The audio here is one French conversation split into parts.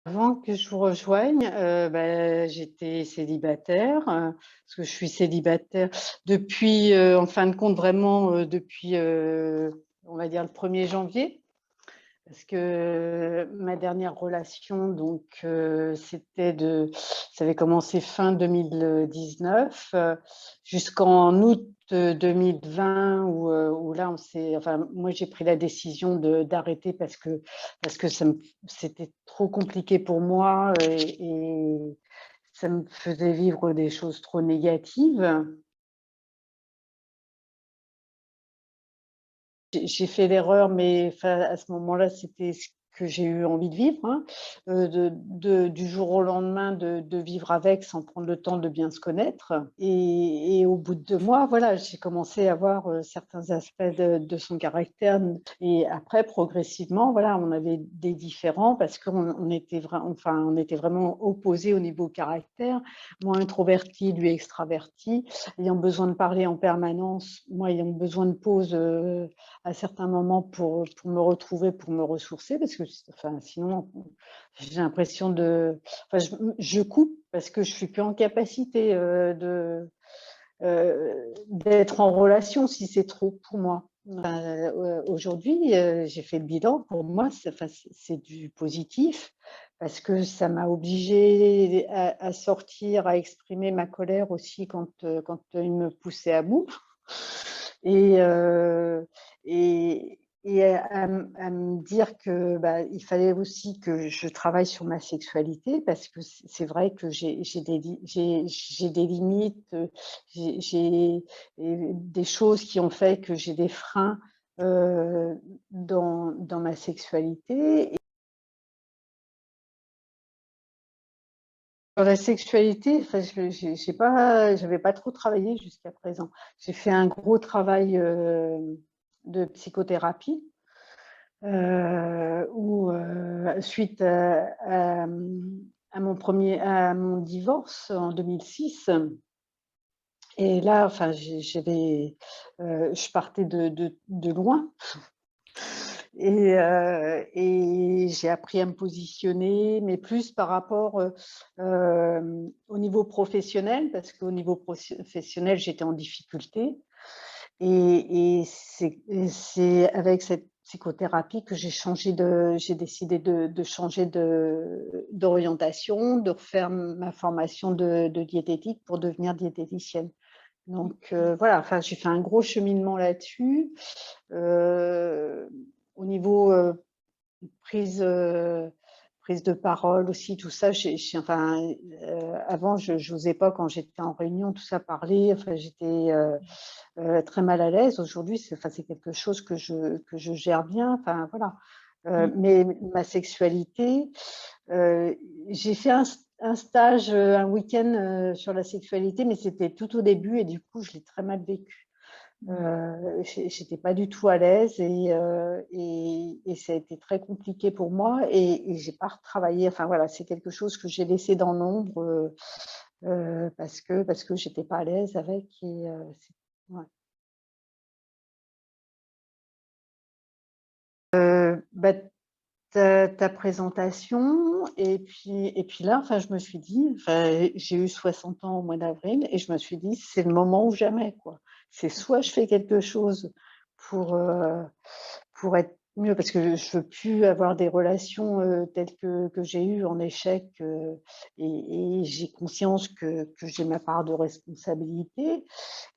Avant que je vous rejoigne, j'étais célibataire, parce que je suis célibataire depuis, en fin de compte vraiment, depuis, on va dire le 1er janvier. Parce que ma dernière relation donc, ça avait commencé fin 2019, jusqu'en août, 2020 où là on s'est enfin moi j'ai pris la décision d'arrêter parce que c'était trop compliqué pour moi et ça me faisait vivre des choses trop négatives. J'ai fait l'erreur, mais enfin, à ce moment-là, c'était ce que j'ai eu envie de vivre, hein, du jour au lendemain, de vivre avec sans prendre le temps de bien se connaître et au bout de 2 mois, voilà, j'ai commencé à voir, certains aspects de son caractère et après progressivement, voilà, on avait des différends parce on était vraiment opposés au niveau caractère. Moi introvertie, lui extraverti, ayant besoin de parler en permanence, moi ayant besoin de pause, à certains moments pour me retrouver, pour me ressourcer parce que enfin, sinon j'ai l'impression enfin, je coupe parce que je suis plus en capacité d'être en relation si c'est trop pour moi. Aujourd'hui, j'ai fait le bilan. Pour moi, enfin, c'est du positif parce que ça m'a obligée à sortir, à exprimer ma colère aussi quand il me poussait à bout. Et, à me dire que, bah, il fallait aussi que je travaille sur ma sexualité parce que c'est vrai que j'ai des limites, j'ai des choses qui ont fait que j'ai des freins, dans ma sexualité. Sur la sexualité, enfin, j'avais pas trop travaillé jusqu'à présent. J'ai fait un gros travail, de psychothérapie, où, suite à mon divorce en 2006 et là, enfin, je partais de loin et j'ai appris à me positionner, mais plus par rapport, au niveau professionnel, parce qu'au niveau professionnel, j'étais en difficulté et c'est avec cette psychothérapie que j'ai décidé de changer d'orientation, de refaire ma formation de diététique pour devenir diététicienne. Donc voilà, enfin, j'ai fait un gros cheminement là-dessus. Heu, Au niveau, prise, prise de parole aussi, tout ça, enfin, avant je n'osais pas quand j'étais en réunion, tout ça, parler, enfin j'étais, très mal à l'aise. Aujourd'hui, c'est quelque chose que je gère bien, enfin voilà. Mmh. Mais ma sexualité, heu, j'ai fait un stage, un week-end, sur la sexualité, mais c'était tout au début et du coup, je l'ai très mal vécu. Mmh. J'étais pas du tout à l'aise et ça a été très compliqué pour moi et j'ai pas retravaillé, enfin voilà, c'est quelque chose que j'ai laissé dans l'ombre, parce que j'étais pas à l'aise avec c'est ouais. Bah, ta présentation et puis là, enfin, je me suis dit, enfin, j'ai eu 60 ans au mois d'avril et je me suis dit: «C'est le moment ou jamais, quoi». C'est soit je fais quelque chose pour, heu, pour être mieux parce que je veux plus avoir des relations, telles que j'ai eues en échec, et j'ai conscience que j'ai ma part de responsabilité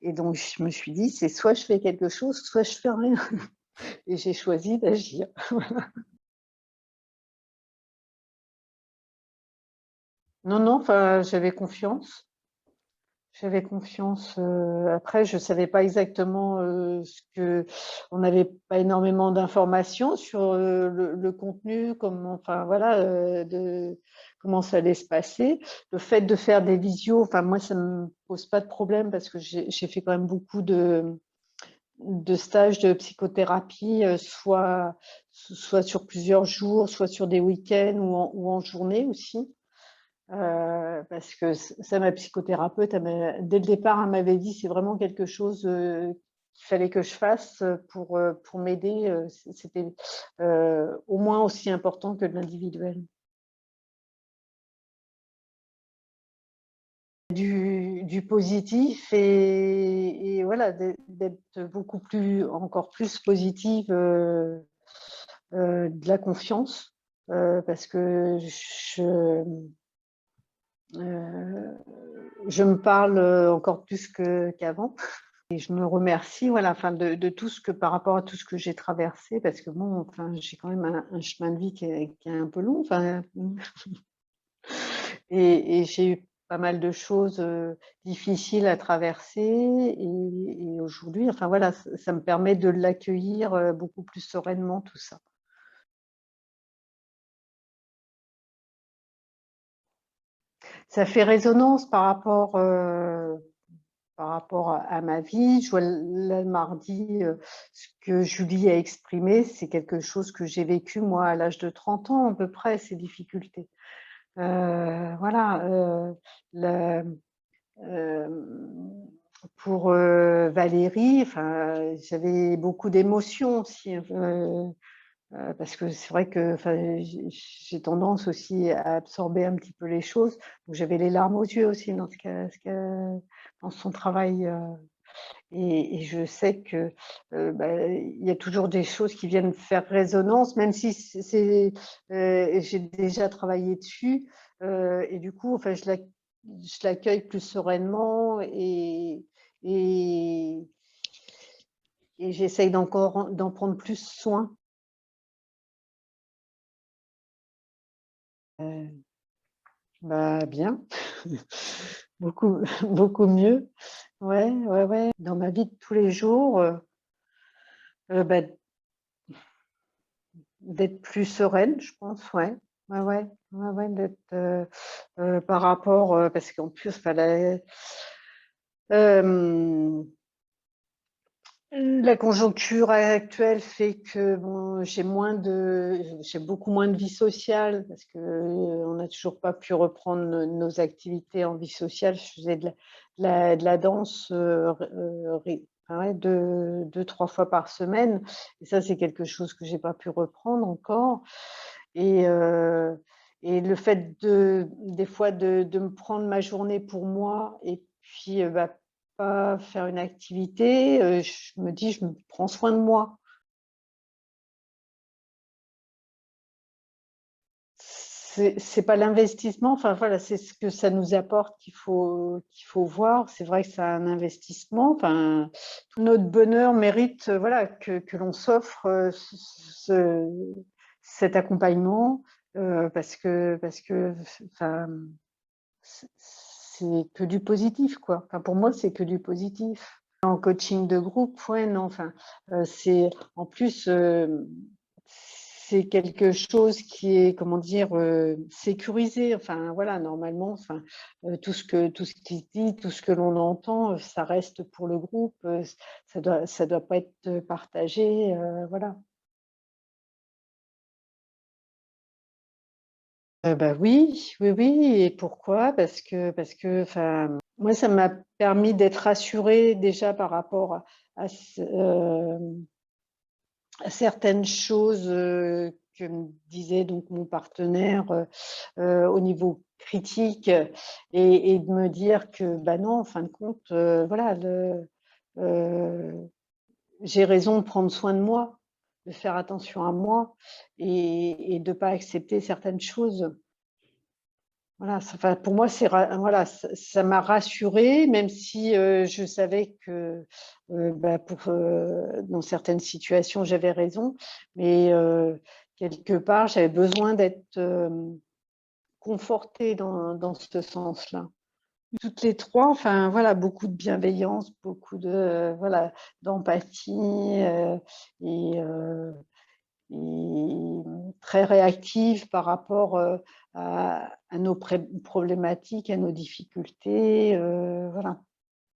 et donc je me suis dit: «C'est soit je fais quelque chose, soit je fais rien» et j'ai choisi d'agir. Non, non, enfin, j'avais confiance. J'avais confiance, après je savais pas exactement, ce que on n'avait pas énormément d'informations sur, le contenu, comment enfin voilà, de comment ça allait se passer. Le fait de faire des visios, enfin moi ça me pose pas de problème parce que j'ai fait quand même beaucoup de stages de psychothérapie, soit sur plusieurs jours, soit sur des week-ends ou en journée aussi. Parce que ça, ma psychothérapeute, dès le départ, elle m'avait dit: «C'est vraiment quelque chose, qu'il fallait que je fasse, pour m'aider», c'était, au moins aussi important que de l'individuel. du positif et voilà, d'être beaucoup plus, encore plus positive, de la confiance, parce que je me parle encore plus qu'avant. Et je me remercie, voilà, enfin, de tout ce que, par rapport à tout ce que j'ai traversé, parce que bon, enfin, j'ai quand même un chemin de vie qui est un peu long, enfin, et j'ai eu pas mal de choses difficiles à traverser, et aujourd'hui, enfin voilà, ça me permet de l'accueillir beaucoup plus sereinement, tout ça. Ça fait résonance par rapport à ma vie. Je vois là, le mardi, ce que Julie a exprimé, c'est quelque chose que j'ai vécu moi à l'âge de 30 ans à peu près, ces difficultés. Voilà, la, euh, pour Valérie, enfin, j'avais beaucoup d'émotions aussi, parce que c'est vrai que j'ai tendance aussi à absorber un petit peu les choses. Donc j'avais les larmes aux yeux aussi dans son travail. Et je sais que il y a toujours des choses qui viennent faire résonance, même si j'ai déjà travaillé dessus. Et du coup, enfin, je l'accueille plus sereinement et, et j'essaye d'en prendre plus soin. Bien, beaucoup, beaucoup mieux. Ouais, ouais, ouais. Dans ma vie de tous les jours, bah, d'être plus sereine, je pense, ouais. Ouais, ouais, ouais, ouais, d'être par rapport, parce qu'en plus, la conjoncture actuelle fait que bon, j'ai beaucoup moins de vie sociale parce que on n'a toujours pas pu reprendre nos activités en vie sociale. Je faisais de la danse enfin, ouais, deux, trois fois par semaine, et ça c'est quelque chose que j'ai pas pu reprendre encore. Et, euh, et le fait des fois de me prendre ma journée pour moi et puis pas faire une activité, je me dis, je me prends soin de moi. C'est pas l'investissement, enfin voilà, c'est ce que ça nous apporte qu'il faut voir. C'est vrai que c'est un investissement. Enfin, tout notre bonheur mérite voilà, que l'on s'offre cet accompagnement parce que enfin, c'est que du positif, quoi. Enfin, pour moi, c'est que du positif. En coaching de groupe, ouais, non, enfin, c'est en plus, c'est quelque chose qui est, comment dire, sécurisé. Enfin, voilà, normalement, enfin, tout ce qui se dit, tout ce que l'on entend, ça reste pour le groupe. Ça doit pas être partagé, voilà. Bah oui, oui, oui. Et pourquoi? Enfin, moi, ça m'a permis d'être rassurée déjà par rapport à certaines choses que me disait donc mon partenaire au niveau critique, et de me dire que bah non, en fin de compte, voilà, euh, j'ai raison de prendre soin de moi, de faire attention à moi et de ne pas accepter certaines choses. Voilà, enfin, pour moi, voilà, ça m'a rassurée, même si je savais que dans certaines situations, j'avais raison, mais quelque part, j'avais besoin d'être confortée dans ce sens-là. Toutes les trois, enfin voilà, beaucoup de bienveillance, beaucoup de voilà, d'empathie et, euh, et très réactive par rapport à nos problématiques, à nos difficultés. Voilà.